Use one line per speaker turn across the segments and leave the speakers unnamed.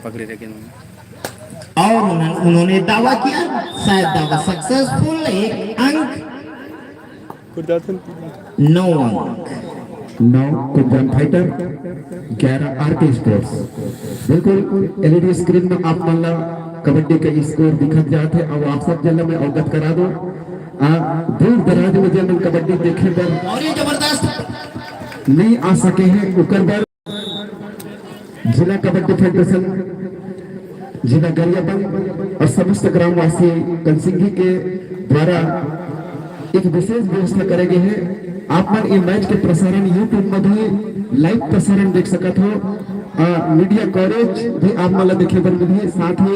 पकड़े रखे
और उन्होंने दावा किया, शायद दावा सक्सेसफुल। एक अंक, 9 अंक।
9 कुंदन फाइटर, 11 आरके स्पोर्ट्स। बिल्कुल एलईडी स्क्रीन में आप मान ला कबड्डी के स्कोर दिखत जाते और आप सब जल्द में अवगत करा दो। दूर दराज में जब कबड्डी देखे पर
और ये जबरदस्त
नहीं आ सके हैं उकर पर जिला कबड्डी फेडरेशन, जिला गरियाबंद और समस्त ग्रामवासी कंसिंगी के द्वारा एक विशेष व्यवस्था करे गए हैं। आप मन ये मैच के प्रसारण यूट्यूब में भी लाइव प्रसारण देख सकते हो। मीडिया कवरेज भी आप मन देखे बर मिली। साथ ही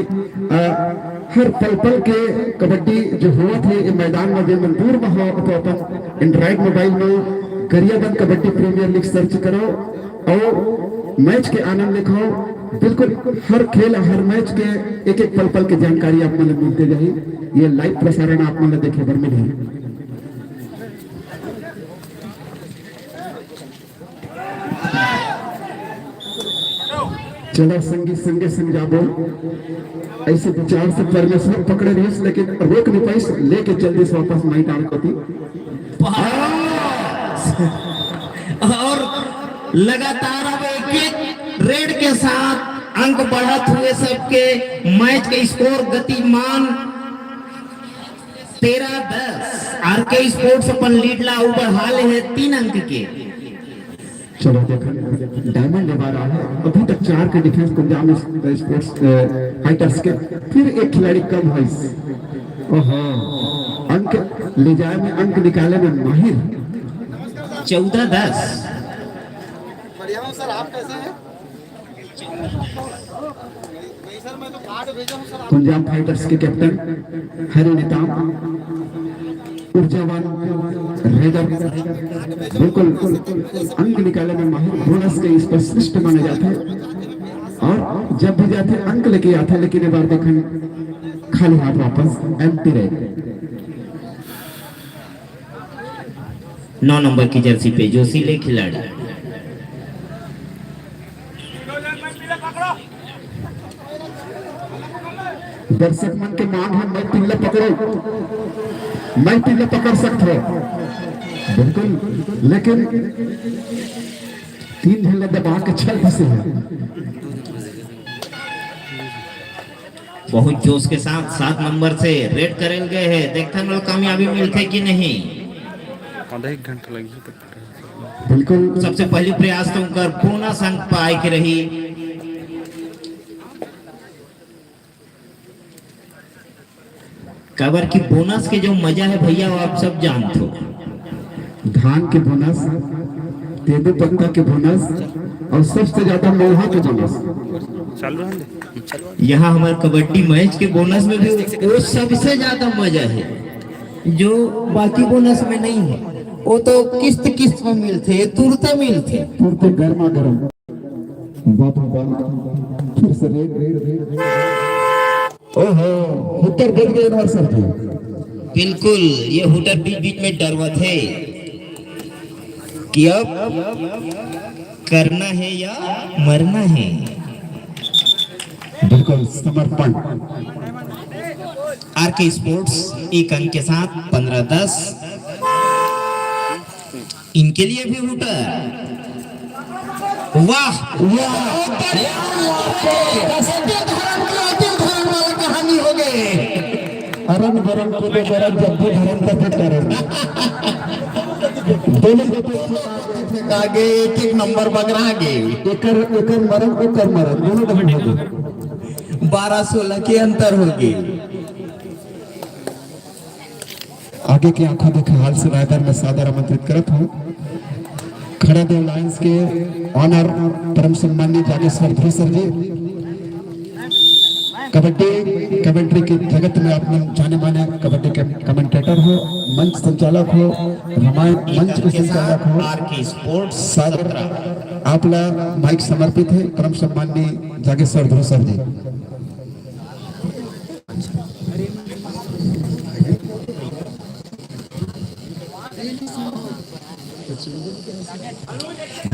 हर पल पल के कबड्डी जो हुआ थे मैदान में जो दूर में हो तो अपन एंड्रॉइड मोबाइल में Gariaband kabaddi premier league search करो और मैच के आनंद लिखो। बिल्कुल हर खेल हर मैच के एक एक पल पल की जानकारी आप मन मिलते जाए। ये लाइव प्रसारण आप मन देखे बर मिली। चलो संगी संगे समझाबो ऐसे विचार से परमेश्वर पकड़े रही लेकिन रोक नहीं पाई, लेके जल्दी से वापस माई डाल को थी।
और लगातार अब एक रेड के साथ अंक बढ़त हुए सबके। मैच के स्कोर गतिमान 13-10। आरके स्पोर्ट्स अपन लीड ला बढ़ा ले है 3 अंक के।
चलो देखो डायमंड ले रहा है अभी तक 4 के डिफेंस पंजाब स्पोर्ट्स फाइटर्स के। फिर एक खिलाड़ी कम है। ओहो अंक ले जाए में, अंक निकाले में माहिर।
14-10।
बढ़िया हूं सर, आप कैसे हैं? सर मैं तो कार्ड भेजा हूं सर।
पंजाब फाइटर्स के कैप्टन हरि नेताम ऊर्जावान रेडर, बिल्कुल अंक निकाले में माहिर, बोनस के स्पेशलिस्ट माने जाते हैं और जब भी जाते अंक लेके आते हैं। लेकिन एक बार देखें खाली हाथ वापस एम्प्टी रहे।
9 नंबर की जर्सी पे जोशीले खिलाड़ी।
दर्शक मन के मांग है मैं तिल्ला पकड़ो, मैं तिल्ला पकड़ सकते हो बिल्कुल, लेकिन 3 ढिल्ला दबा के छल फंसे हैं।
बहुत जोश के साथ 7 नंबर से रेड करेल गए हैं। देखते हैं कामयाबी मिलते कि नहीं।
आधा 1 घंटा लगी
बिल्कुल
सबसे पहली प्रयास तो उनका बोनस अंक पाए के रही। कबर की बोनस के जो मजा है भैया वो आप सब जानते हो।
धान के बोनस, तेदू पत्ता के बोनस और सबसे ज्यादा लोहा के बोनस।
चालू रहा
यहाँ हमारे कबड्डी मैच के बोनस में भी वो सबसे ज्यादा मजा है जो बाकी बोनस में नहीं है। वो तो किस्त किस्त में मिलते, तुरते मिलते,
तुरते गर्मा गर्म। बाबा बाबा फिर से रेड। ओहो हुटर गिर गए ना सर जी।
बिल्कुल ये हुटर बीच बीच में डरवत है कि अब करना है या मरना है।
बिल्कुल समर्पण।
आरके स्पोर्ट्स 1 अंक के साथ 15-10। इनके लिए भी हुटर। वाह कहानी हो गए।
अरन बरन को तो बरन जब भी धरम का फिट करें दोनों
आगे एक नंबर बगरा आगे
एकर मरन दोनों दफे हो गए।
12-16 के अंतर हो गए।
आगे की आंखों देखे हाल से रायदार में सादर आमंत्रित करत हूँ। खड़ा देव लायंस के ऑनर परम सम्मानित जागेश्वर धुरेसर जी, कबड्डी कमेंट्री के जगत में आप जाने माने कबड्डी के कमेंटेटर हो, मंच संचालक हो, रामायण मंच के संचालक हो।
आरके स्पोर्ट्स
सादर आपला माइक समर्पित है परम सम्मानित जागेश्वर धुरेसर जी।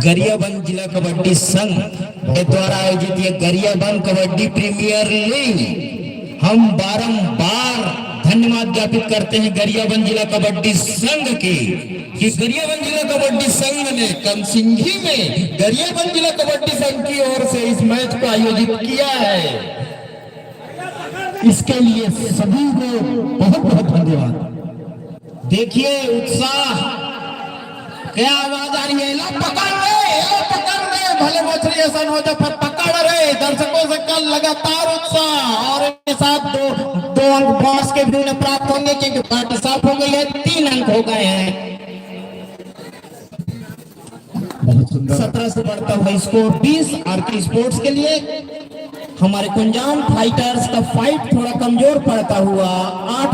गरियाबंद जिला कबड्डी संघ के द्वारा आयोजित ये गरियाबंद कबड्डी प्रीमियर लीग हम बारंबार धन्यवाद ज्ञापित करते हैं गरियाबंद जिला कबड्डी संघ के कि गरियाबंद जिला कबड्डी संघ ने कमसिंघी में गरियाबंद जिला कबड्डी संघ की ओर से इस मैच को आयोजित किया है। इसके लिए सभी को बहुत बहुत धन्यवाद। देखिए उत्साह, क्या आवाज आ रही है? लो पकड़ रहे भले मछली ऐसा हो तो पकड़ रहे। दर्शकों से कल लगातार उत्साह और इनके साथ दो अंक बॉस के भी उन्हें प्राप्त होंगे क्योंकि पार्टी साफ हो गई है। 3 अंक हो गए हैं। 17 से बढ़ता हुआ स्कोर 20 आरके स्पोर्ट्स के लिए। हमारे कुंजाम फाइटर्स का फाइट थोड़ा कमजोर पड़ता हुआ 8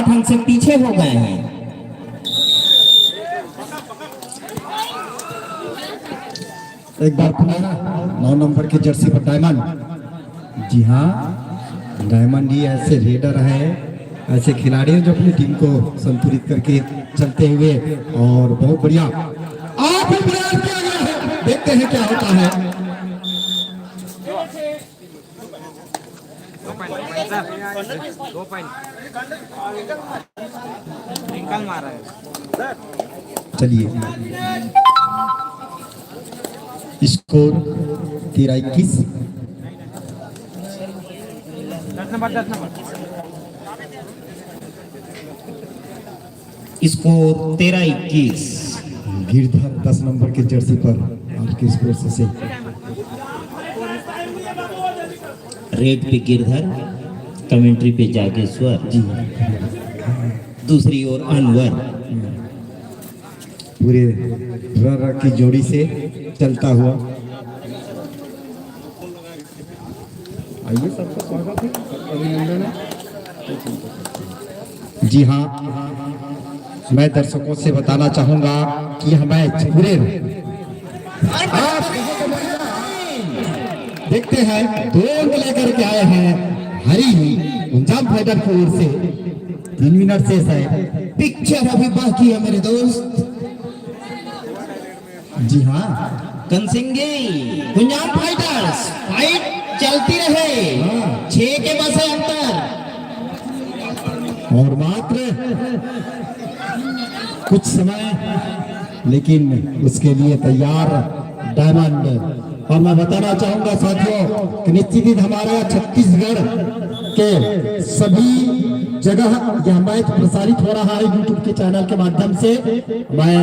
अंक से पीछे हो गए हैं।
एक बार पुनः 9 नंबर के जर्सी पर डायमंड। जी हाँ, डायमंड ही ऐसे रेडर है, ऐसे खिलाड़ी हैं जो अपनी टीम को संतुलित करके चलते हुए और बहुत बढ़िया आप प्रयास किया गया है। देखते हैं क्या होता है। चलिए score 13-21।
10 number
score 13-21।
Girdhar 10 number के जर्सी पर आरके स्पोर्ट्स से
रेड पे गिरधर, कमेंट्री पे जागेश्वर जी, दूसरी ओर अनवर।
पूरे रन की जोड़ी से चलता हुआ। आइए, सबका स्वागत है, सबका अभिनंदन है। जी हाँ, मैं दर्शकों से बताना चाहूंगा कि यह मैच पूरे देखते हैं 2 अंक लेकर के आए हैं हरी कुंजाम फाइटर की ओर से। 3 मिनट शेष है,
पिक्चर अभी बाकी है मेरे दोस्त।
जी हाँ,
कनसिंगी कुंजाम फाइटर्स, फाइट चलती रहे। 6 के बस है अंतर
और मात्र कुछ समय, लेकिन उसके लिए तैयार डायमंड। और मैं बताना चाहूंगा साथियों कि निश्चित ही हमारे छत्तीसगढ़ के सभी जगह यह मैच प्रसारित हो रहा है यूट्यूब के चैनल के माध्यम से। मैं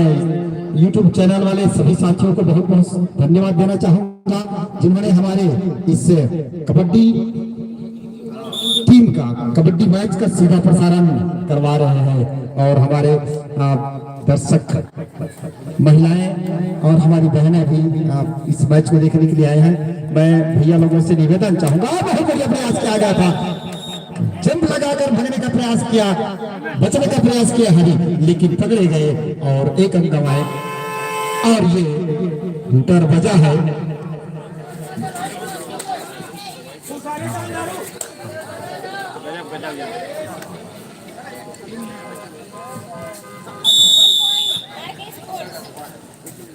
यूट्यूब चैनल वाले सभी साथियों को बहुत बहुत धन्यवाद देना चाहूंगा जिन्होंने हमारे इस कबड्डी टीम का कबड्डी मैच का सीधा प्रसारण करवा रहे हैं। और हमारे दर्शक महिलाएं और हमारी बहनें भी इस मैच को देखने के लिए आए हैं। मैं भैया लोगों से निवेदन चाहूंगा, बहुत बढ़िया प्रयास किया गया था, जंप लगाकर भगने का प्रयास किया, बचने का प्रयास किया हरी, लेकिन पकड़े गए और 1 अंक गंवाए। और ये हूटर बजा है।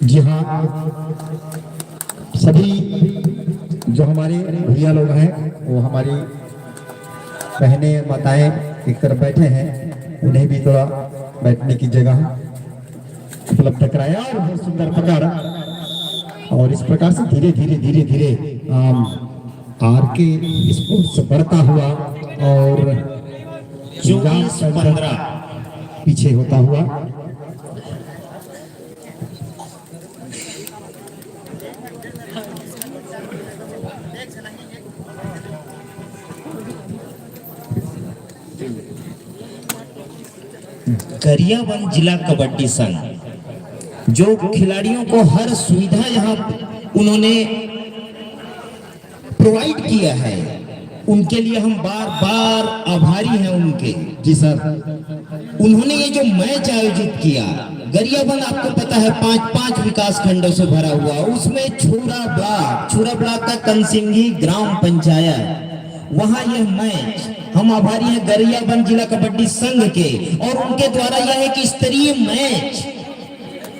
जी हाँ, सभी जो हमारे भैया लोग हैं वो हमारी बहनें माताएं एक तरफ बैठे हैं, उन्हें भी थोड़ा बैठने की जगह उपलब्ध कराया और बहुत सुंदर पकड़। और इस प्रकार से धीरे धीरे आरके स्पोर्ट्स बढ़ता हुआ और
24-15
पीछे होता हुआ।
गरियाबंद जिला कबड्डी संघ जो खिलाड़ियों को हर सुविधा यहाँ उन्होंने प्रोवाइड किया है, उनके लिए हम बार बार आभारी हैं उनके।
जी सर,
उन्होंने ये जो मैच आयोजित किया, गरियाबंद आपको पता है 5 विकास खंडों से भरा हुआ, उसमें छुरा ब्लॉक का कनसिंगी ग्राम पंचायत, वहां यह मैच हम आभारी हैं गरियाबंद जिला कबड्डी संघ के और उनके द्वारा यह एक स्तरीय मैच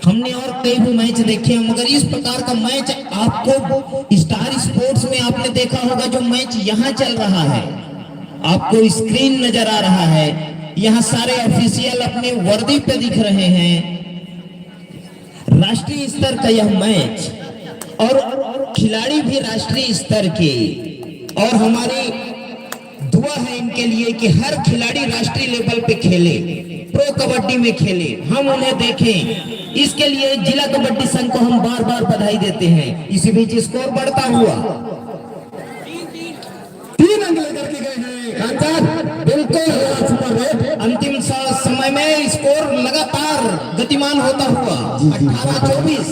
हमने और कई भी मैच देखे हैं, मगर इस प्रकार का मैच आपको स्टार स्पोर्ट्स में आपने देखा होगा। जो मैच यहाँ चल रहा है, आपको स्क्रीन नजर आ रहा है, यहाँ सारे ऑफिशियल अपने वर्दी पे दिख रहे हैं। राष्ट्रीय स्तर का यह मैच और खिलाड़ी भी राष्ट्रीय स्तर के, और हमारी दुआ है इनके लिए कि हर खिलाड़ी राष्ट्रीय लेवल पे खेले, प्रो कबड्डी में खेले, हम उन्हें देखें। इसके लिए जिला कबड्डी संघ को हम बार बार बधाई देते हैं। इसी बीच स्कोर बढ़ता हुआ
3 अंक लेकर के गए हैं खान साहब, बिल्कुल सुपर है।
अंतिम समय में स्कोर लगातार गतिमान होता हुआ 18-24।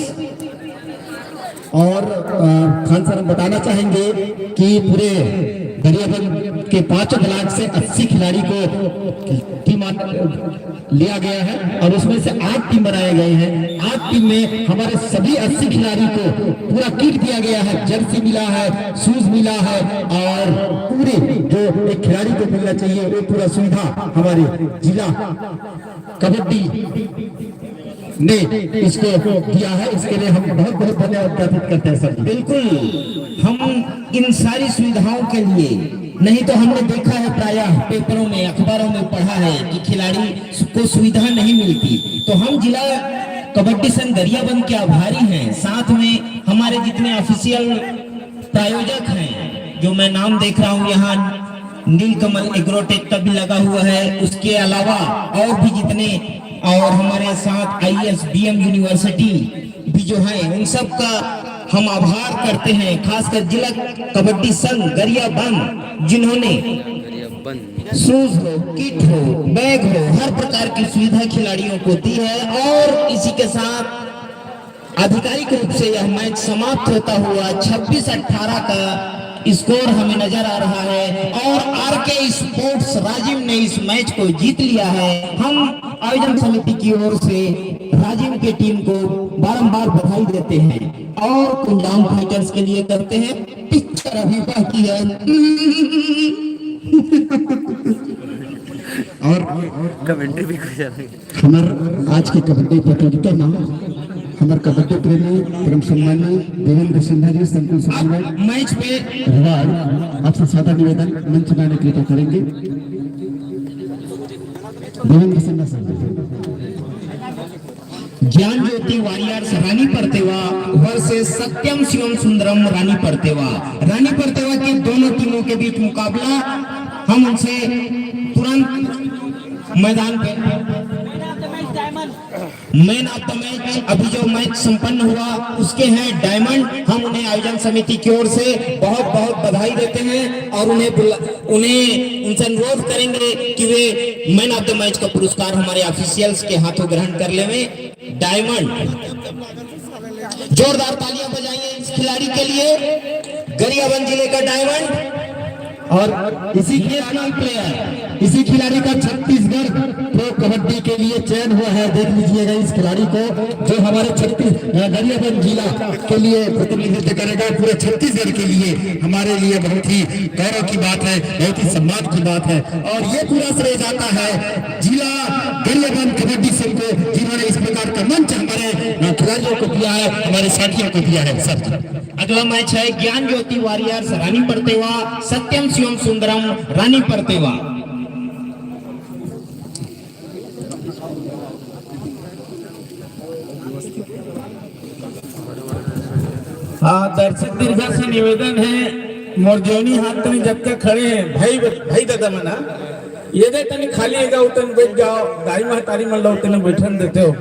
और खान सर हम बताना चाहेंगे कि पूरे गरियाबंद के 5 ब्लॉक से 80 खिलाड़ी को टीम लिया गया है और उसमें से 8 टीम बनाए गए हैं। 8 टीम में हमारे सभी 80 खिलाड़ी को पूरा किट दिया गया है, जर्सी मिला है, शूज मिला है और पूरी जो एक खिलाड़ी को मिलना चाहिए वो पूरा सुविधा हमारे जिला कबड्डी ने इसको दिया है। इसके लिए हम बहुत बहुत धन्यवाद ज्ञापित करते हैं सर।
बिल्कुल, हम इन सारी सुविधाओं के लिए, नहीं तो हमने देखा है प्रायः पेपरों में, अखबारों में पढ़ा है कि खिलाड़ी को सुविधा नहीं मिलती। तो हम जिला कबड्डी संघ गरियाबंद के आभारी हैं। साथ में हमारे जितने ऑफिशियल प्रायोजक हैं, जो मैं नाम देख रहा हूँ यहाँ नीलकमल एग्रोटेक का भी लगा हुआ है, उसके अलावा और भी जितने, और हमारे साथ ISBM यूनिवर्सिटी भी जो है, उन सब का हम आभार करते हैं। खासकर जिला कबड्डी संघ गरियाबंद, जिन्होंने शूज हो, किट हो, बैग हो, हर प्रकार की सुविधा खिलाड़ियों को दी है। और इसी के साथ आधिकारिक रूप से यह मैच समाप्त होता हुआ 26-18 का स्कोर हमें नजर आ रहा है और RK स्पोर्ट्स राजीव ने इस मैच को जीत लिया है। हम आयोजन समिति की ओर से राजीव की टीम को बारंबार बधाई देते हैं और कुंडाम फाइटर्स के लिए करते हैं पिक्चर अभी बाकी है।
और
कमेंट्री भी कर जाएंगे।
हमारे आज की कबड्डी प्रतियोगिता में हमारे कबड्डी प्रेमी परम सम्मानीय देवेंद्र सिन्हा जी संकुल समन्वय
मैच पे
रिवाज आपसे सादा निवेदन मंच में आने के लिए करेंगे। देवेंद्र सिन्हा सर।
ज्ञान ज्योति वॉरियर्स रानी परतेवा वर्सेस सत्यम शिवम सुंदरम रानी परतेवा। रानी परतेवा की दोनों टीमों के बीच मुकाबला, हम उनसे तुरंत मैदान पे मैन ऑफ द मैच, अभी जो मैच संपन्न हुआ उसके हैं डायमंड। हम उन्हें आयोजन समिति की ओर से बहुत बहुत बधाई देते हैं और उन्हें उनसे अनुरोध करेंगे कि वे मैन ऑफ द मैच का पुरस्कार हमारे ऑफिशियल्स के हाथों ग्रहण कर ले। डायमंड, जोरदार तालियां बजाइए इस खिलाड़ी के लिए, गरियाबंद जिले का डायमंड।
और इसी इसी खिलाड़ी का छत्तीसगढ़ प्रो कबड्डी के लिए चयन हुआ है। देख लीजिएगा इस खिलाड़ी को, जो हमारे गरियाबंद जिला के लिए प्रतिनिधित्व करेगा पूरे छत्तीसगढ़ के लिए। हमारे लिए बहुत ही गौरव की बात है, बहुत ही सम्मान की बात है। और ये पूरा श्रेय जाता है जिला गरियाबंद कबड्डी संघ को, जिन्होंने इस प्रकार का मंच हमारे खिलाड़ियों को दिया है, हमारे साथियों को दिया है सर।
अगला मैच है ज्ञान ज्योति वॉरियर्स रानी परतेवा सत्यम शिवम सुंदरम रानी परतेवा।
हाँ, दर्शक दीर्घा से निवेदन है, मोरजोनी हाथ तनी जब तक खड़े हैं भाई दादा मना ये दे तनी खाली है उतन बैठ जाओ, दाई महतारी मन लो उतने बैठन देते हो,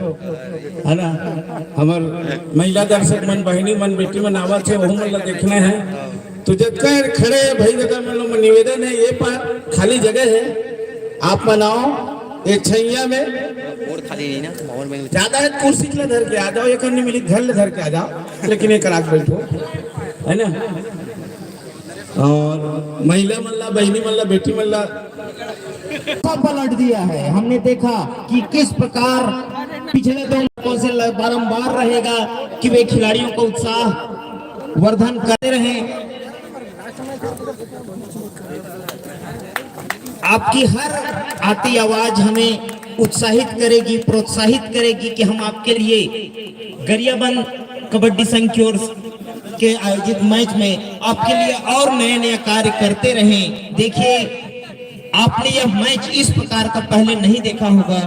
है ना। हमार महिला दर्शक मन, बहनी मन, बेटी मन आवत है, वो मन देखना है। तो जब तक खड़े भाई दादा मन लोग निवेदन है, ये पार खाली जगह है, आप मनाओ एक छैया में
और खाली नहीं ना, और में
ज्यादा है कुर्सी के धर के आ जाओ, एक नहीं मिली घर ले धर के आ जाओ, लेकिन एक रात बैठो, है ना। और महिला मल्ला, बहनी मल्ला, बेटी मल्ला
पलट दिया है। हमने देखा कि किस प्रकार पिछले 2 मौकों से बारंबार रहेगा कि वे खिलाड़ियों को उत्साह वर्धन करते रहे। आपकी हर आती आवाज हमें उत्साहित करेगी, प्रोत्साहित करेगी कि हम आपके लिए गरियाबंद कबड्डी संघ की ओर के आयोजित मैच में आपके लिए और नए नए कार्य करते रहें। देखिए, आपने यह मैच इस प्रकार का पहले नहीं देखा होगा।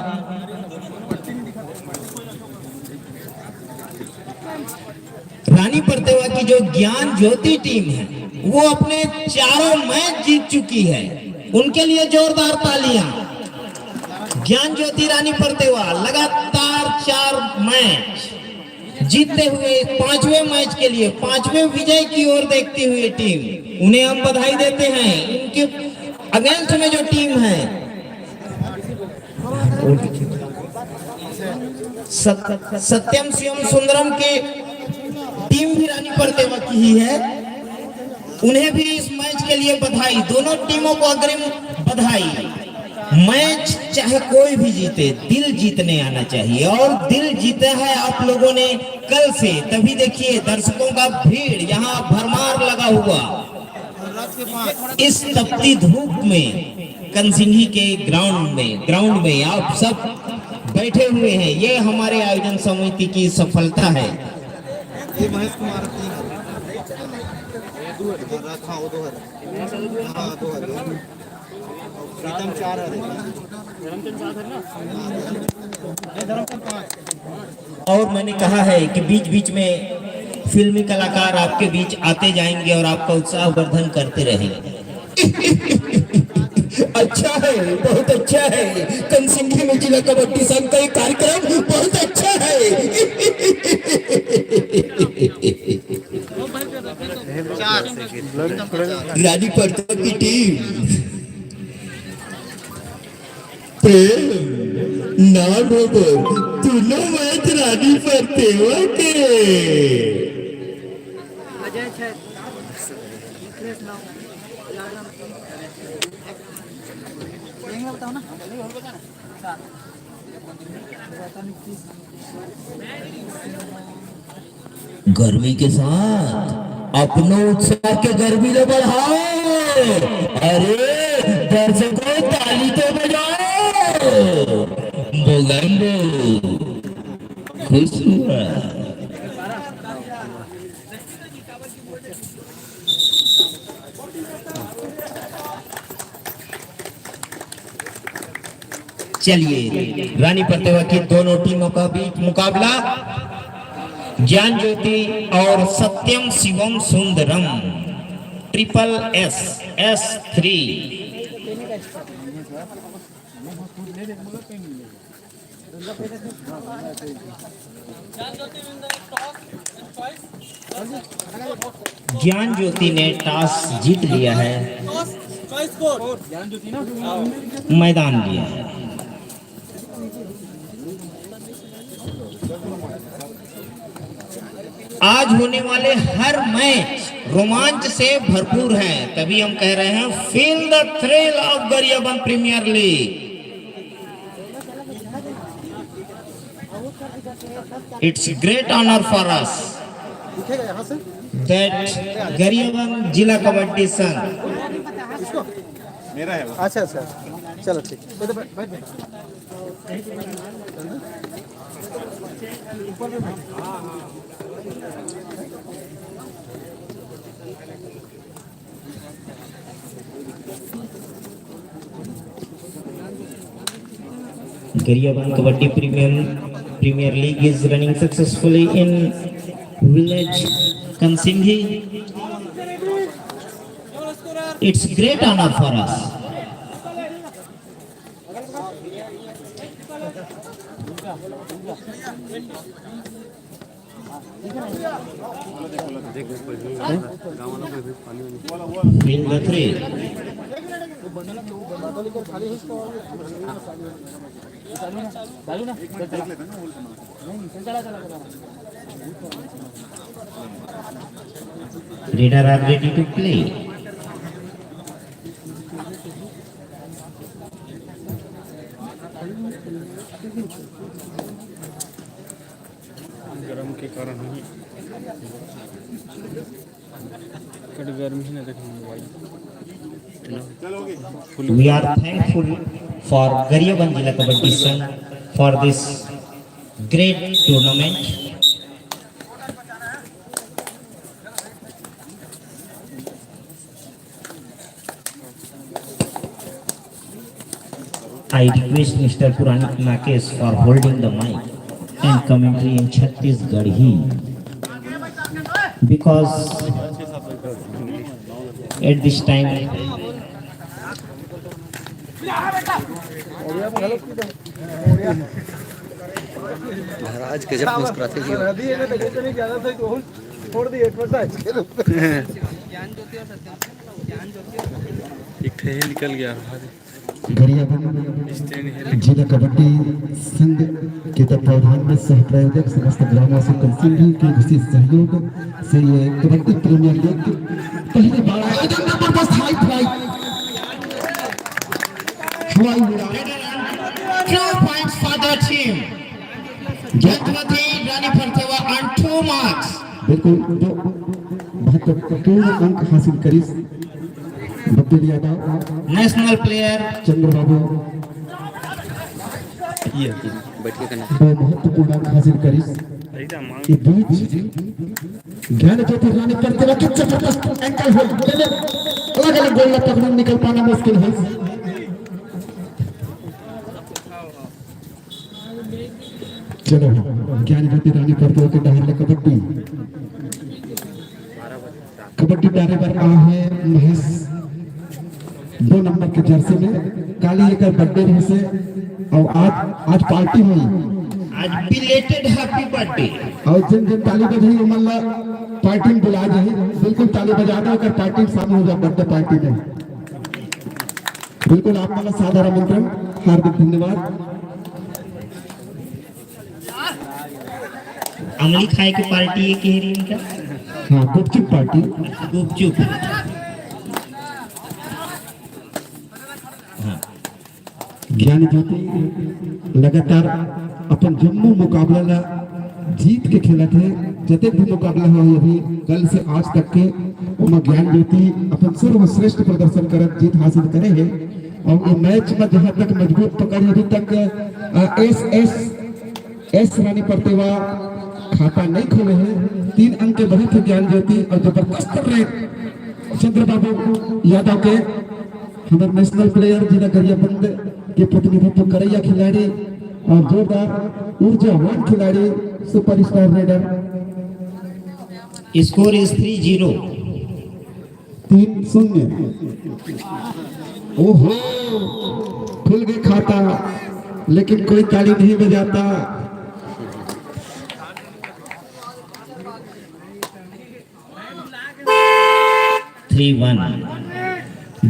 रानी परतेवा की जो ज्ञान ज्योति टीम है वो अपने चारों मैच जीत चुकी है, उनके लिए जोरदार तालियां। ज्ञान ज्योति रानी परतेवा लगातार 4 मैच जीतते हुए 5वें मैच के लिए 5वें विजय की ओर देखती हुई टीम, उन्हें हम बधाई देते हैं। इनके अगेंस्ट में जो टीम है सत्यम शिवम सुंदरम के टीम भी रानी परतेवा की ही है, उन्हें भी इस मैच के लिए बधाई। दोनों टीमों को अग्रिम बधाई। मैच चाहे कोई भी जीते, दिल जीतने आना चाहिए, और दिल जीता है आप लोगों ने कल से। तभी देखिए दर्शकों का भीड़ यहाँ भरमार लगा हुआ इस तपती धूप में कंसिंघी के ग्राउंड में आप सब बैठे हुए हैं। ये हमारे आयोजन समिति की सफलता है।
ये महेश कुमार प्रीतम 4
और मैंने कहा है कि बीच बीच में फिल्मी कलाकार आपके बीच आते जाएंगे और आपका उत्साह वर्धन करते रहेंगे।
अच्छा है, बहुत अच्छा है। कंसिंघी में जिला कबड्डी संघ का कार्यक्रम बहुत अच्छा है। रानी परतेवा की टीम प्रेम ना दोनों मैच रानी परतेवा के। गर्मी के साथ अपनो उत्साह के गर्मी ने बढ़ाओ। अरे दर्शकों ताली तो बजाओ। बोलेंगे खुश हुआ।
चलिए, रानी परतेवा की दोनों टीमों का बीच मुकाबला ज्ञान ज्योति और सत्यम शिवम सुंदरम SSS3। ज्ञान ज्योति ने टॉस जीत लिया है, मैदान लिया है। आज होने वाले हर मैच रोमांच से भरपूर हैं, तभी हम कह रहे हैं feel the thrill of Gariaband premier league. It's great honour for us that Gariaband जिला कबड्डी संघ।
मेरा है। अच्छा, चलो ठीक।
Gariaband kabaddi premier league is running successfully in village Kansinghi. It's great honor for us. Feel the thrill. Reader are ready to play.
गरम के कारण ही कट गर्मी ही ना देखने भाई।
We are thankful for Garyaban Jila Kabaddi Sangh for this great tournament. I request Mr. Puranik Nakesh for holding the mic and commentary in Chhattisgarhi, because at this time
महाराज गजब मुस्कुराते जी
छोड़ दिए
एक ठेल निकल गया
गरियाबंद जिला कबड्डी संघ के तत्वावधान में सह प्रायोजक समस्त ग्रामवासी कंसिंगी के विशेष सहयोग से ये कबड्डी प्रीमियर लीग पहली बार आयोजन जबरदस्त हाई फ्लाई हवाई उड़ान
2 points for the team. Jatwati Rani Parthewa and 2 marks.
बिल्कुल तो महत्वपूर्ण अंक हासिल करी बब्बेल यादव
national player
चंद्रबाबू
ये बैठ के करना
दो महत्वपूर्ण अंक हासिल करी ये बीच ज्ञान ज्योति रानी परतेवा के जबरदस्त एंकल होल्ड अलग अलग गोल पकड़ निकल पाना मुश्किल है चलो ज्ञान ज्योति रानी परतेवा के डायरे कबड्डी डायरे पर आ है महेश 2 नंबर के जर्सी में काली एक बर्थडे रहे से और आज पार्टी हुई
आज बिलेटेड हैप्पी बर्थडे
और जिन जिन ताली बजाई उमल्ला पार्टी में बुला जाए बिल्कुल ताली बजा दो अगर पार्टी में शामिल हो जाए बर्थडे पार्टी में बिल्कुल आप वाला साधारण आमंत्रण हार्दिक धन्यवाद
अमली खाए की पार्टी है केहरी इनका
हाँ गुपचुप पार्टी
गुपचुप
ज्ञान ज्योति लगातार अपन जम्मू मुकाबला जीत के खेला थे जते भी मुकाबला हुआ अभी कल से आज तक के उमा ज्ञान ज्योति अपन सर्वश्रेष्ठ प्रदर्शन कर जीत हासिल करे है और ये मैच में जहां तक मजबूत पकड़ अभी तक एस रानी परतेवा खाता नहीं खोले हैं 3 अंक के बढ़े थे ज्ञान ज्योति और जबरदस्त कर रहे चंद्रबाबू यादव के हमारे नेशनल प्लेयर जिला गरियाबंद के प्रतिनिधित्व करैया खिलाड़ी और जोरदार ऊर्जावान खिलाड़ी सुपरस्टार रेडर
स्कोर इज 3-0
3-0 ओहो खुल गए खाता लेकिन कोई ताली नहीं बजाता
3-1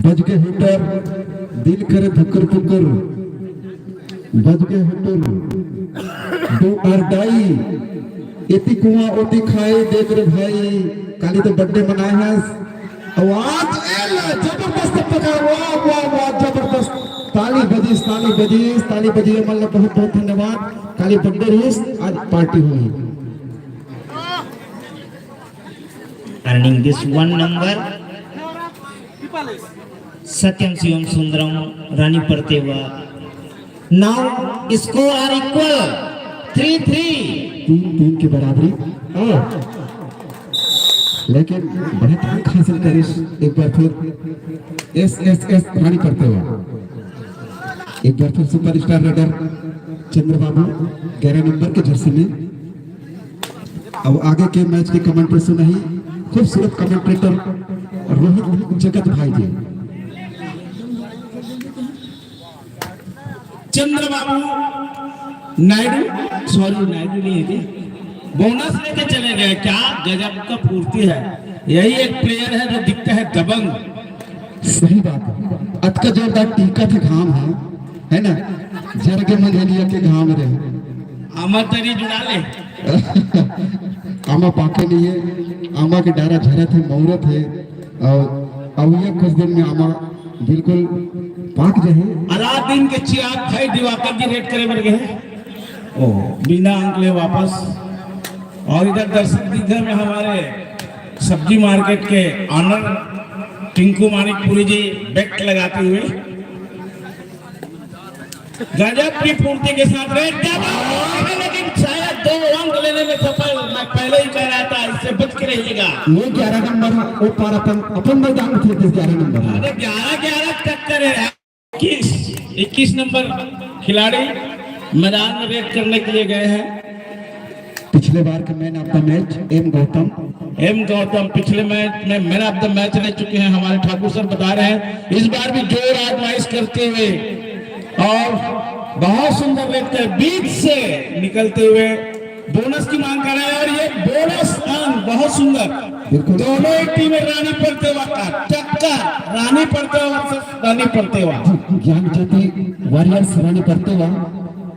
बज के हिटर दिल करे धुकर फुकर बज के हिटर दो अरदाई एती कुआं ओती खाए देख रे भाई काली तो बर्थडे मनाए हैं आवाज जबरदस्त पका वाह वाह वाह जबरदस्त ताली बजी मतलब बहुत बहुत धन्यवाद काली बर्थडे रेस आज पार्टी हुई
earning this 1 number Satyam Shivam Sundaram Rani Parthewa. Now score are equal 3-3
3 की बराबरी लेकिन बड़े अंक हासिल करिश एक बार फिर एस रानी परतेवा एक बार फिर सुपरस्टार रेडर चंद्रबाबू 11 नंबर के जर्सी में अब आगे के मैच की कमेंट्री सुनाई खूबसूरत कमेंटेटर रोहित जगत भाई जी
चंद्रबाबू नायडू नायडू नहीं थे बोनस लेके चले गए क्या गजब का पूर्ति है यही एक प्लेयर है जो दिखता है दबंग
सही बात अत का जोरदार टीका थे घाम है ना जर के मंगलिया के घाम रहे
आमा तरी जुड़ा ले
आमा पाके नहीं है आमा के डारा झरा थे मौरा थे और अब ये कुछ दिन में आमा बिल्कुल पाक जाए
अलादीन के चिराग भाई दिवाकर जी रेड करे मर गए ओ बिना अंक ले वापस और इधर दर्शक दीगर में हमारे सब्जी मार्केट के ऑनर टिंकू मानिकपुरी जी बैक लगाते हुए गजब की पूर्ति के साथ रेड लेकिन शायद 2 अंक लेने में सफल। मैं पहले ही कह रहा था इससे बच के रहिएगा।
ये 11 नंबर वो पार अपन मैदान में थे 11 नंबर।
अरे 11 टक्कर है। 21 नंबर खिलाड़ी मैदान में रेड करने के लिए गए हैं।
पिछले बार के man of the match M Gautam
पिछले मैच में मैन ऑफ द मैच रह चुके हैं। हमारे ठाकुर सर बता रहे हैं इस बार भी जोर आजमाइश करते हुए और बहुत सुंदर रेड कर बीच से निकलते हुए बोनस की मांग कर रहे हैं। और ये बोनस अंक बहुत सुंदर। दोनों ही टीमें रानी परतेवा का टक्कर। रानी परतेवा वर्सेस रानी परतेवा।
ज्ञान ज्योति वॉरियर्स रानी परतेवा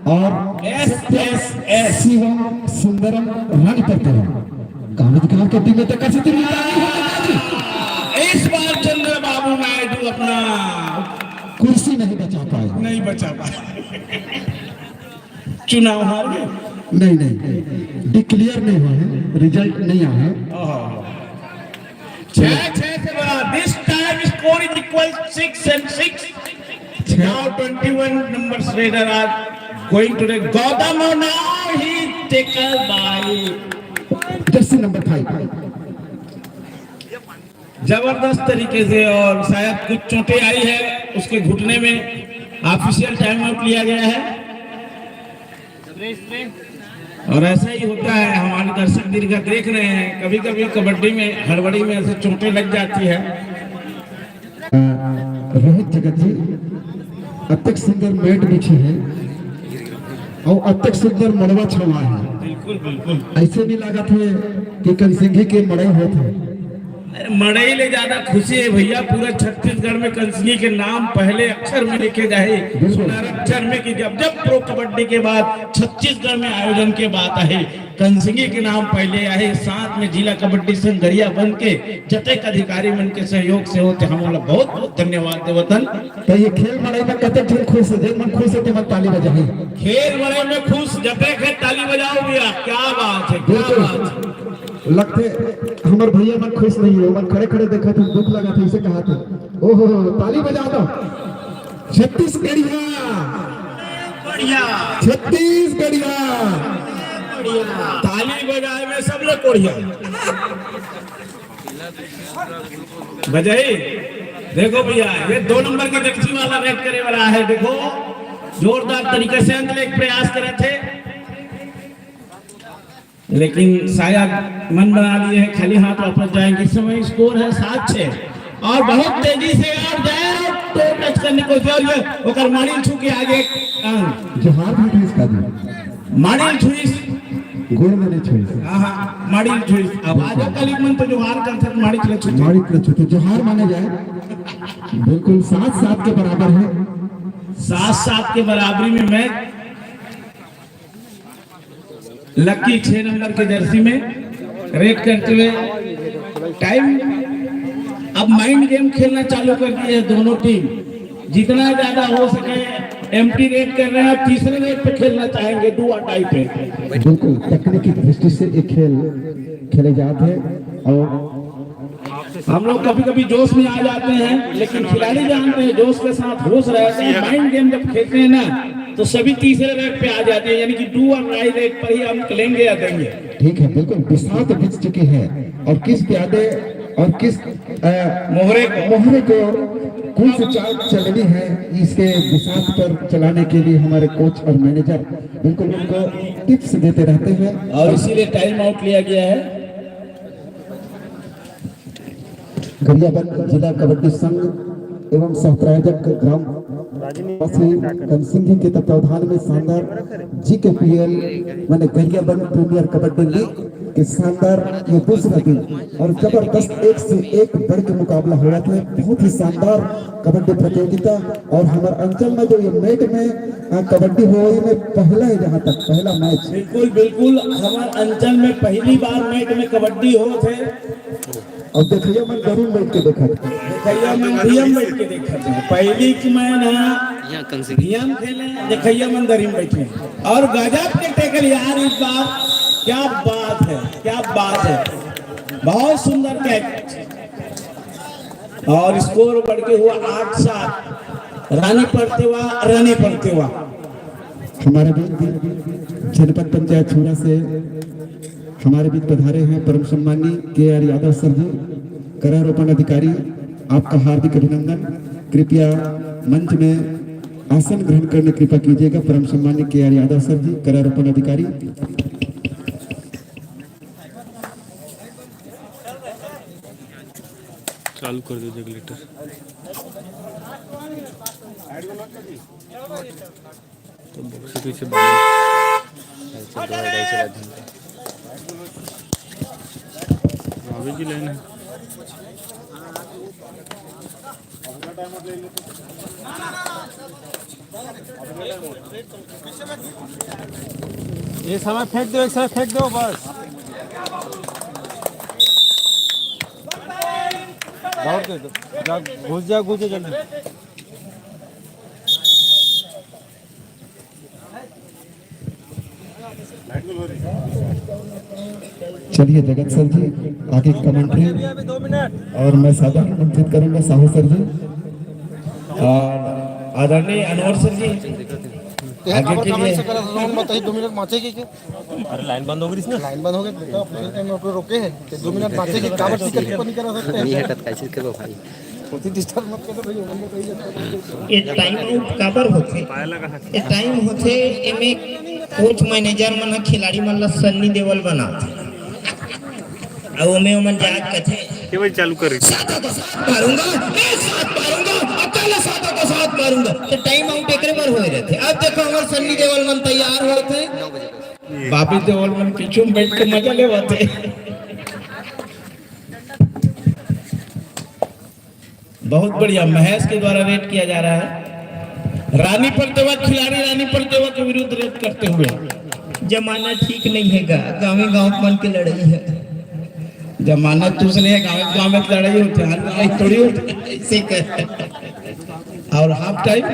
और
एसएसएस
शिवम सुंदरम रानी परतेवा। गांव के टीम में तक कैसे टीम
इस बार चंद्रबाबू नायडू अपना
कुर्सी नहीं बचा पाए। चुनाव
हार गए।
नहीं डिक्लेयर नहीं हुआ है, रिजल्ट नहीं आया है।
6 से बड़ा। This time score is equal 6 and 6. Now 21 numbers raider are going to the Gautam. Now he taken by
Jersey number 5।
जबरदस्त तरीके से और शायद कुछ चोटें आई है उसके घुटने में। ऑफिशियल टाइम आउट लिया गया है और ऐसा ही होता है। हमारे दर्शक दीर्घा देख रहे हैं कभी कभी कबड्डी में हड़बड़ी में ऐसे चोटें लग जाती है।
रोहित जगत जी अत्यंत सुंदर मैट बिछी है और अत्यंत सुंदर मड़वा छवा है।
बिल्कुल
ऐसे नहीं लगा थे कि कंसिंघी के मड़ई होते।
मड़ई ले ज्यादा खुशी है भैया। पूरा छत्तीसगढ़ में कंसिंघी के नाम पहले अक्षर में लिखे गए। अक्षर में कि जब प्रो कबड्डी के बाद छत्तीसगढ़ में आयोजन के बात आए कंसिंघी के नाम पहले आए। साथ में जिला कबड्डी संघ गरिया बन के जतेक अधिकारी मन के सहयोग से होते हम लोग बहुत बहुत धन्यवाद देवतन।
तो ये खेल मड़ई में कतक दिन खुश है, मन खुश है तो ताली बजाई।
खेल मड़ई में खुश जतेक है ताली बजाओ भैया। क्या बात है, क्या बात है।
लगते हमारे भैया मन खुश नहीं है। मन खड़े खड़े देखा था दुख लगा था इसे कहा था ओहो ताली बजा दो। छत्तीसगढ़िया
ताली बजाए में सब लोग कोढ़िया बजाई। देखो भैया ये 2 नंबर के जर्सी वाला रेड करे वाला है। देखो जोरदार तरीके से अंत एक प्रयास करे थे लेकिन शायद मन बना लिए हैं खाली हाथ वापस जाएंगे। इस समय स्कोर है 7-6 और बहुत तेजी से और जाए तो टच करने को और माड़िल छू के आगे
जोहार भी इसका दी
माड़िल छुई
गोड़ में नहीं छुई।
हां माड़िल छुई आवाज कलिक मन तो जोहार करते माड़िल
छुई जोहार माने जाए। बिल्कुल 7-7 के बराबर है।
7-7 के बराबरी में मैच लकी 6 नंबर के जर्सी में रेड करते हुए टाइम। अब माइंड गेम खेलना चालू कर दिए दोनों टीम। जितना ज्यादा हो सके एम्प्टी रेड कर रहे हैं। तीसरे रेड पे खेलना चाहेंगे डू और डाई पे।
बिल्कुल तकनीकी दृष्टि से एक खेल खेले जाते हैं और
हम लोग कभी कभी जोश में आ जाते हैं लेकिन खिलाड़ी जानते हैं जोश के साथ होश रहते हैं। माइंड गेम जब खेलते हैं ना तो सभी तीसरे रेड पे आ जाते हैं। यानी कि डू और डाई रेड पर ही हम खेलेंगे या देंगे।
ठीक है बिल्कुल बिसात बीत चुकी है और किस प्यादे और किस मोहरे को कौन सी चाल चलनी है इसके बिसात पर चलाने के लिए हमारे कोच और मैनेजर बिल्कुल उनको टिप्स देते रहते हैं
और इसीलिए टाइम आउट लिया गया है।
गरियाबंद जिला कबड्डी संघ एवं सहप्रायोजक ग्राम कंसिंघी के तत्वाधान में शानदार GKPL माने गरियाबंद प्रीमियर कबड्डी लीग के शानदार ये दूसरा दिन और जबरदस्त एक से एक बढ़ के मुकाबला हो रहा था। बहुत ही शानदार कबड्डी प्रतियोगिता और हमारे अंचल में जो ये मैच में कबड्डी हो में पहला है जहाँ तक पहला मैच।
बिल्कुल हमारे अंचल में पहली बार मैच में कबड्डी हो थे
और देखिए मैं जरूर बैठ के देखा था।
देखिए मैं दियम बैठ के देखा था। पहली की मैं ना
यहाँ कंसिंघी
दियम खेले देखिए मैं दरिम बैठे और गजब के टेकल यार। इस बार क्या बात है, क्या बात है। बहुत सुंदर कैच और स्कोर बढ़ के हुआ 8-7। रानी पड़ते हुआ
हमारे बीच जनपद पंचायत छुरा से हमारे बीच पधारे हैं परम सम्मानी KR यादव सर जी, करारोपण अधिकारी, आपका हार्दिक अभिनंदन। कृपया मंच में आसन ग्रहण करने कृपा कीजिएगा। परम सम्मानी KR यादव सर जी, करारोपण अधिकारी।
चालू कर दो रेगुलेटर। तो बॉक्स से पीछे की लाइन है।
ये समय फेंक दो, एक समय फेंक दो बस। दौड़ दे दो, घुस जा जल्दी।
चलिए जगत सर जी आगे कमेंट्री,
2 मिनट।
और मैं साधारण आमंत्रित करूंगा साहू सर जी
और आदरणीय अनवर सर जी आगे के लिए।
2 मिनट माचे के। अरे लाइन बंद हो गई इसमें। लाइन बंद हो गई तो ऑपरेशन में रोके हैं 2 मिनट माचे के। काबर टिकट नहीं करा सकते
नहीं हटत कैसे करो भाई।
होती डिस्टर्ब मत करो भाई।
ये टाइम आउट काबर होथे? ये टाइम होथे एमे कोच मैनेजर मन खिलाड़ी मन ला सन्नी देवल बनाथे। अब ओमे ओमन जाग कथे
के भाई चालू कर
मारूंगा, मैं 7 मारूंगा, अकेले 7 को 7 मारूंगा। तो टाइम आउट एकरे बार होए रहथे। अब देखो हमर सन्नी देवल मन तैयार होते,
बाबी देवल मन पीछू में बैठ के मजा लेवाते। बहुत बढ़िया महेश के द्वारा रेट किया जा रहा है। रानी पलटेवा खिलाड़ी रानी पलटेवा के विरुद्ध रेट करते हुए।
जमाना ठीक नहीं है गा, गाँव मन की लड़ाई है।
जमानत दूसरे है, गाँव में लड़ाई होती है, लड़ाई थोड़ी होती है।
इसी का
और हाफ टाइम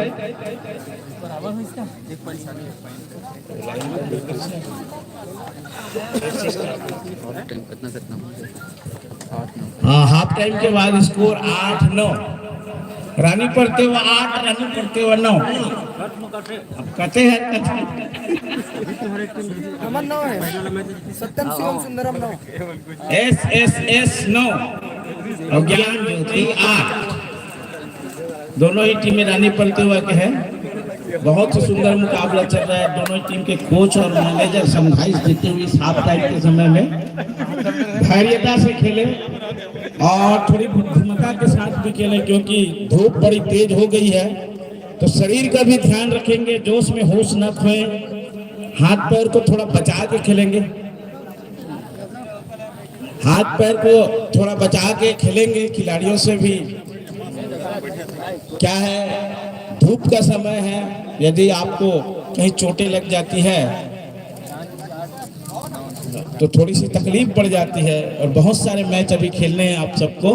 कितना
हाँ, हाफ टाइम के बाद स्कोर 8-9। रानी पड़ते हुआ 8, रानी पड़ते हुआ 9। अब कहते हैं
नंबर 9 है सत्यम शिवम सुंदरम 9।
SSS 9 और ज्ञान ज्योति 8। दोनों ही टीमें रानी पलते हुआ के हैं। बहुत ही सुंदर मुकाबला चल रहा है। दोनों ही टीम के कोच और मैनेजर समझाइश देते हुए इस हाफ टाइम के समय में धैर्यता से खेले और थोड़ी बुद्धिमत्ता के साथ भी खेले, क्योंकि धूप बड़ी तेज हो गई है। तो शरीर का भी ध्यान रखेंगे, जोश में होश न खोएं। हाथ पैर को थोड़ा बचा के खेलेंगे, हाथ पैर को थोड़ा बचा के खेलेंगे। खिलाड़ियों से भी क्या है, धूप का समय है, यदि आपको कहीं चोटें लग जाती है तो थोड़ी सी तकलीफ पड़ जाती है। और बहुत सारे मैच अभी खेलने हैं आप सबको।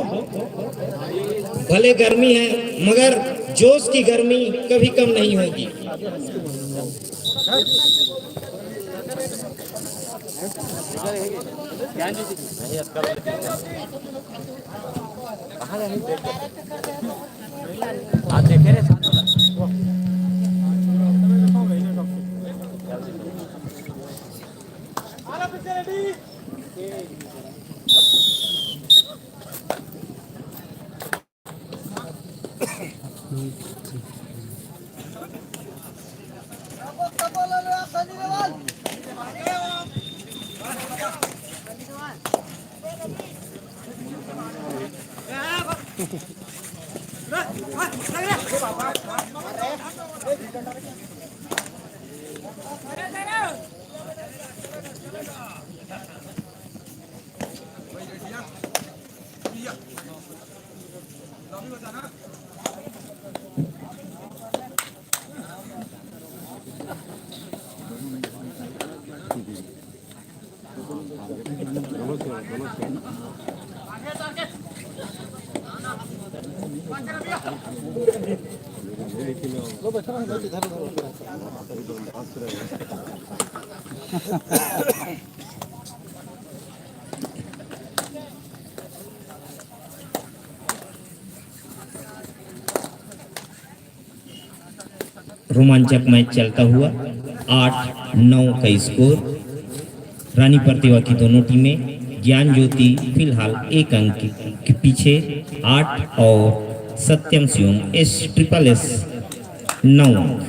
भले गर्मी है मगर जोश की गर्मी कभी कम नहीं होगी।
आप देखे रहे
रोमांचक मैच चलता हुआ 8-9 का स्कोर। रानी प्रतिभा की दोनों टीमें, ज्ञान ज्योति फिलहाल 1 अंक के पीछे 8 और सत्यम शिवम S-SSS 9 अंक।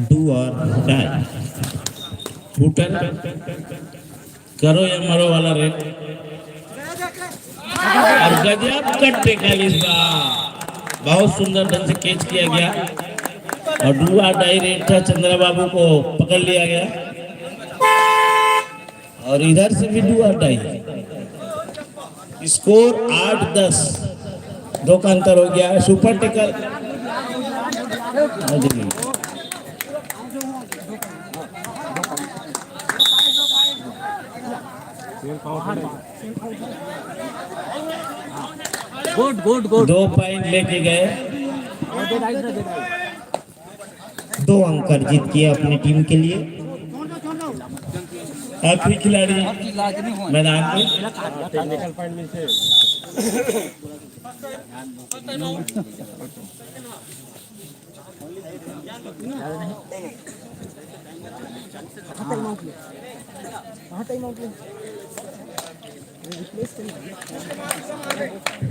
डू और डाई, बूटर करो या मरो वाला रेट। और गजब कट टेकल इस बार बहुत सुंदर ढंग से कैच किया गया और डू और डाई रेट था, चंद्रा बाबू को पकड़ लिया गया और इधर से भी डू और डाई। स्कोर 8-10, 2 का अंतर हो गया। Super tackle
good good good
2 point लेके गए, 2 अंक अर्जित किए अपनी टीम के लिए। आखिरी खिलाड़ी मैदान में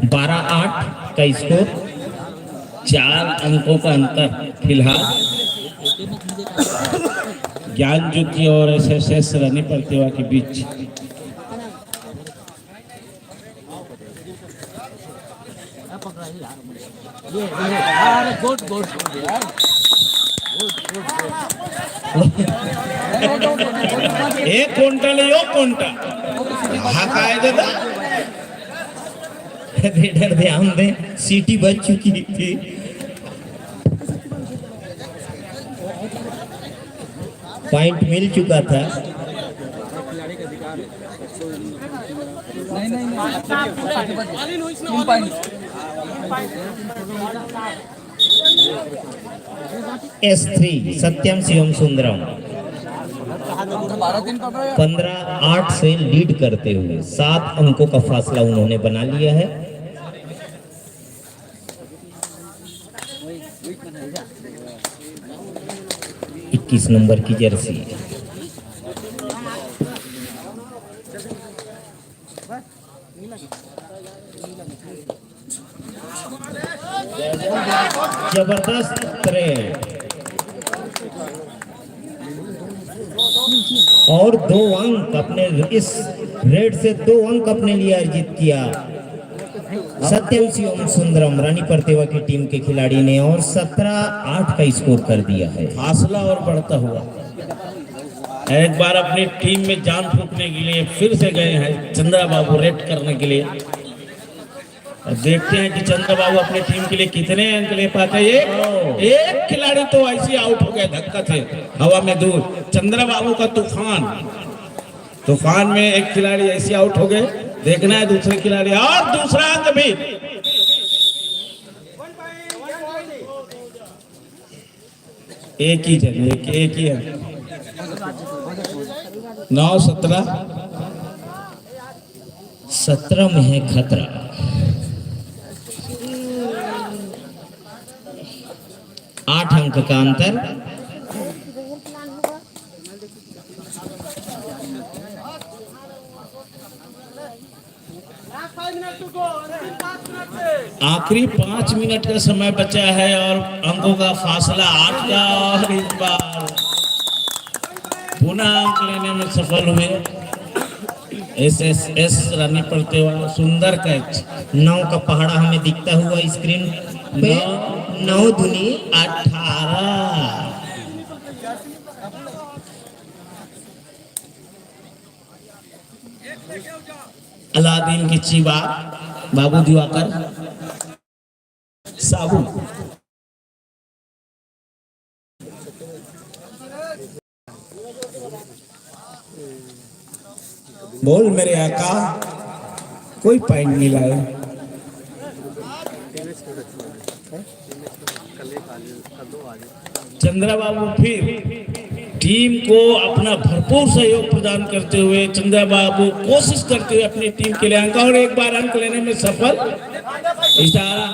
बारह 8 का स्कोर, 4 अंकों का अंतर फिलहाल ज्ञान ज्योति और S-SSS रानी प्रतिभा के बीच।
गुड गुड
एक क्विंटल यो क्विंटल हकाए दादा रेडर ध्यान दे, सीटी बज चुकी थी। पॉइंट मिल चुका था। S3 सत्यम शिवम सुंदरम 15-8 से लीड करते हुए 7 अंकों का फासला उन्होंने बना लिया है। इक्कीस नंबर की जर्सी जबरदस्त रेड और 2 अंक अपने इस रेड से 2 अंक अपने लिए अर्जित किया सत्यम शिवम सुंदरम रानी प्रतिभा की टीम के खिलाड़ी ने और 17-8 का स्कोर कर दिया है। फासला और बढ़ता हुआ एक बार अपनी टीम में जान फूकने के लिए फिर से गए हैं चंद्रा बाबू रेड करने के लिए। अब देखते हैं कि चंद्रा बाबू अपनी टीम के लिए कितने अंक ले पाते हैं। एक खिलाड़ी तो ऐसे आउट हो गया धक्का से हवा में दूर। चंद्रा बाबू का तूफान में एक खिलाड़ी ऐसे आउट हो गए। देखना है दूसरे खिलाड़ी और दूसरा अंक भी। एक ही जन एक ही अंक 9-17 17 में है खतरा। 8 अंक का अंतर। आखिरी 5 मिनट का समय बचा है और अंकों का फासला 8 का और इस बार पुनः अंक लेने में सफल हुए S-SSS रानी प्रतिभा। सुंदर कैच। 9 का पहाड़ा हमें दिखता हुआ स्क्रीन पे। 9 दूनी 18। अलादीन की चीबा बाबू दिवाकर साबु बोल मेरे आका
कोई पॉइंट नहीं लाए। चंद्रा बाबू फिर टीम को अपना भरपूर सहयोग प्रदान करते हुए चंद्रा बाबू कोशिश करते हुए अपनी टीम के लिए अंक और एक बार अंक लेने में सफल। इशारा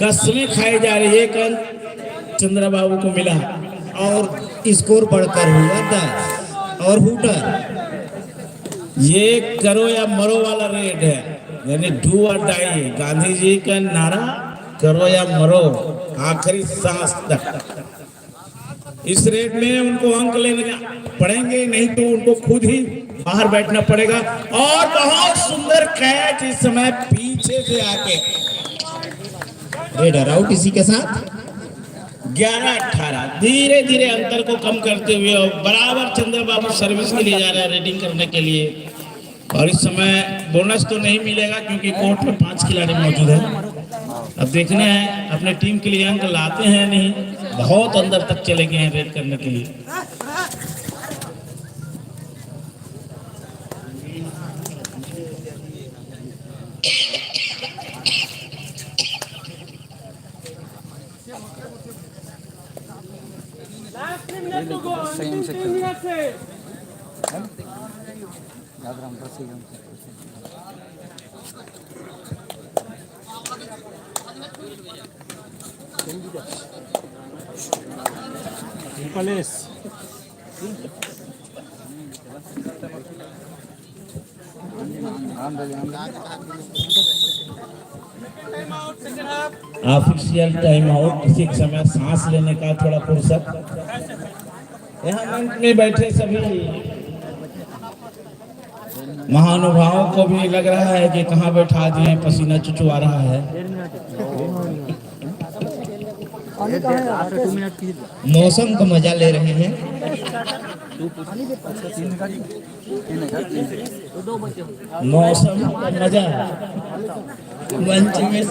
कसमें खाई जा रही, एक अंक चंद्रा बाबू को मिला
और स्कोर बढ़कर हुआ 10 और हुटर।
ये करो या मरो वाला रेड है, यानी डू और डाई। गांधी जी का नारा करो या मरो, आखिरी सांस तक। इस रेड में उनको अंक लेने पड़ेंगे, नहीं तो उनको खुद ही बाहर बैठना पड़ेगा। और बहुत सुंदर कैच इस समय पीछे से आके,
रेडर आउट इसी के साथ
11-18 धीरे धीरे अंतर को कम करते हुए और बराबर चंद्र बाबू सर्विस के लिए जा रहे हैं, रेडिंग करने के लिए। और इस समय बोनस तो नहीं मिलेगा क्योंकि कोर्ट में 5 खिलाड़ी मौजूद हैं। अब देखना है अपने टीम के लिए अंक लाते हैं नहीं, बहुत अंदर तक चले गए हैं रेड करने के लिए। ऑफिशियल टाइम आउट, किसी समय सांस लेने का थोड़ा फुर्सत। यहाँ मंच में बैठे सभी महानुभावों को भी लग रहा है कि कहाँ बैठा दिए, पसीना चुचुआ रहा है।
मौसम का मजा ले रहे हैं।
मौसम का मजा मंच में